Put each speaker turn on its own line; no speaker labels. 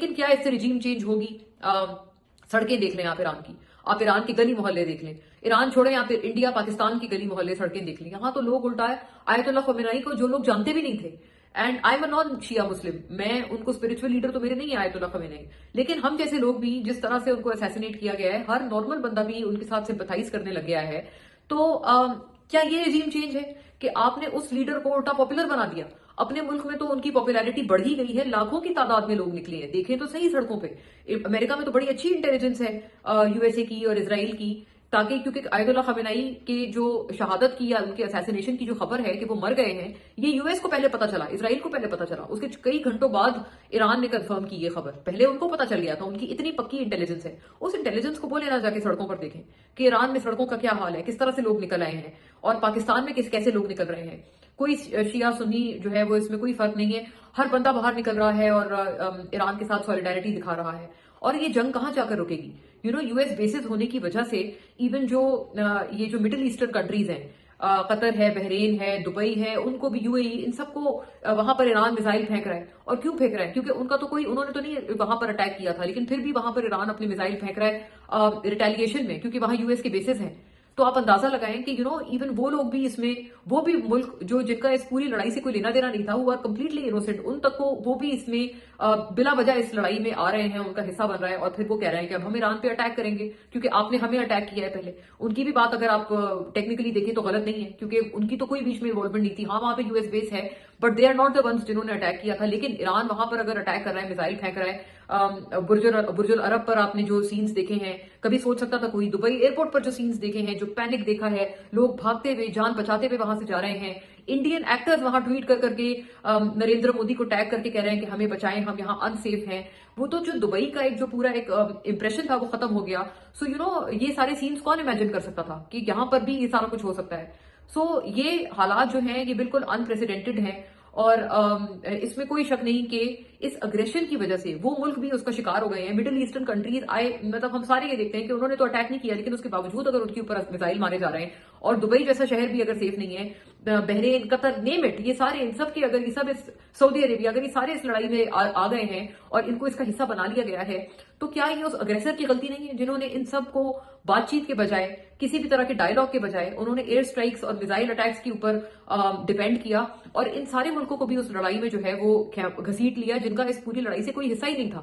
लेकिन क्या इससे रिजीम चेंज होगी? सड़कें देख लें आप ईरान की, आप ईरान के गली मोहल्ले देख लें, ईरान छोड़ें आप इंडिया पाकिस्तान की गली मोहल्ले सड़कें देख लें। यहाँ तो लोग उल्टा है आयतुल्लाह खमेनी को जो लोग जानते भी नहीं थे। एंड आई एम नॉन शिया मुस्लिम, मैं उनको स्पिरिचुअल लीडर तो मेरे नहीं है आयतुल्लाह खमेनी, लेकिन हम जैसे लोग भी जिस तरह से उनको असैसिनेट किया गया है, हर नॉर्मल बंदा भी उनके साथ सिंपैथाइज करने लग गया है। तो क्या ये रिजीम चेंज है कि आपने उस लीडर को उल्टा पॉपुलर बना दिया? अपने मुल्क में तो उनकी पॉपुलैरिटी बढ़ ही गई है, लाखों की तादाद में लोग निकले हैं, देखें तो सही सड़कों पे। अमेरिका में तो बड़ी अच्छी इंटेलिजेंस है यूएसए की और इसराइल की, ताकि क्योंकि आयतुल्लाह खमेनी के जो शहादत की या उनके असैसिनेशन की जो खबर है कि वो मर गए हैं, ये यूएस को पहले पता चला, इसराइल को पहले पता चला, उसके कई घंटों बाद ईरान ने कंफर्म की ये खबर। पहले उनको पता चल गया था, उनकी इतनी पक्की इंटेलिजेंस है। उस इंटेलिजेंस को बोले ना जाके सड़कों पर देखें कि ईरान में सड़कों का क्या हाल है, किस तरह से लोग निकल आए हैं, और पाकिस्तान में कैसे लोग निकल रहे हैं। कोई शिया सुन्नी जो है वो इसमें कोई फर्क नहीं है, हर बंदा बाहर निकल रहा है और ईरान के साथ सॉलिडारिटी दिखा रहा है। और ये जंग कहां जाकर रुकेगी? यूएस बेसिस होने की वजह से इवन जो ये जो मिडिल ईस्टर्न कंट्रीज हैं, कतर है, बहरीन है, दुबई है, उनको भी यूएई, इन सबको वहां पर ईरान मिसाइल फेंक रहा है। और क्यों फेंक रहा है? क्योंकि उनका तो कोई, उन्होंने तो नहीं वहां पर अटैक किया था, लेकिन फिर भी वहां पर ईरान अपनी मिसाइल फेंक रहा है रिटेलिएशन में, क्योंकि वहां यूएस के बेसिस हैं। तो आप अंदाजा लगाएं कि इवन वो लोग भी इसमें, वो भी मुल्क जो जिनका इस पूरी लड़ाई से कोई लेना देना नहीं था, वो आर कंप्लीटली इनोसेंट, उन तक को वो भी इसमें बिला वजह इस लड़ाई में आ रहे हैं, उनका हिस्सा बन रहा है। और फिर वो कह रहे हैं कि अब हम ईरान पे अटैक करेंगे क्योंकि आपने हमें अटैक किया है पहले। उनकी भी बात अगर आप टेक्निकली देखें तो गलत नहीं है, क्योंकि उनकी तो कोई बीच में इन्वॉल्वमेंट नहीं थी। हाँ, वहां पे यूएस बेस है, but they are not the ones जिन्होंने अटैक किया था। लेकिन ईरान वहां पर अगर अटैक कर रहा है, मिसाइल फेंक रहा है, बुर्जुल अरब पर आपने जो सीन्स देखे हैं, कभी सोच सकता था कोई? दुबई एयरपोर्ट पर जो सीन्स देखे हैं, जो पैनिक देखा है, लोग भागते हुए, जान बचाते हुए वहां से जा रहे हैं, इंडियन एक्टर्स वहां ट्वीट कर करके नरेंद्र मोदी को टैग करके कह रहे हैं कि हमें बचाएं, हम यहाँ अनसेफ हैं। वो तो जो दुबई का एक जो पूरा एक इंप्रेशन था वो खत्म हो गया। सो ये सारे सीन्स कौन इमेजिन कर सकता था कि यहाँ पर भी ये सारा कुछ हो सकता है? सो ये हालात जो हैं ये बिल्कुल अनप्रेसिडेंटेड हैं। और इसमें कोई शक नहीं कि इस अग्रेशन की वजह से वो मुल्क भी उसका शिकार हो गए हैं। मिडिल ईस्टर्न कंट्रीज आए, मतलब हम सारे ये देखते हैं कि उन्होंने तो अटैक नहीं किया, लेकिन उसके बावजूद अगर उनके ऊपर मिसाइल मारे जा रहे हैं, और दुबई जैसा शहर भी अगर सेफ नहीं है, बहरीन, कतर, नेम इट, ये सारे, इन सब की अगर ये सब इस सऊदी अरेबिया, अगर ये सारे इस लड़ाई में आ गए हैं और इनको इसका हिस्सा बना लिया गया है, तो क्या ये उस अग्रेसर की गलती नहीं है जिन्होंने इन सब को बातचीत के बजाय, किसी भी तरह के डायलॉग के बजाय, उन्होंने एयर स्ट्राइक्स और मिसाइल अटैक्स के ऊपर डिपेंड किया, और इन सारे मुल्कों को भी उस लड़ाई में जो है वो घसीट लिया जिनका इस पूरी लड़ाई से कोई हिस्सा ही नहीं था।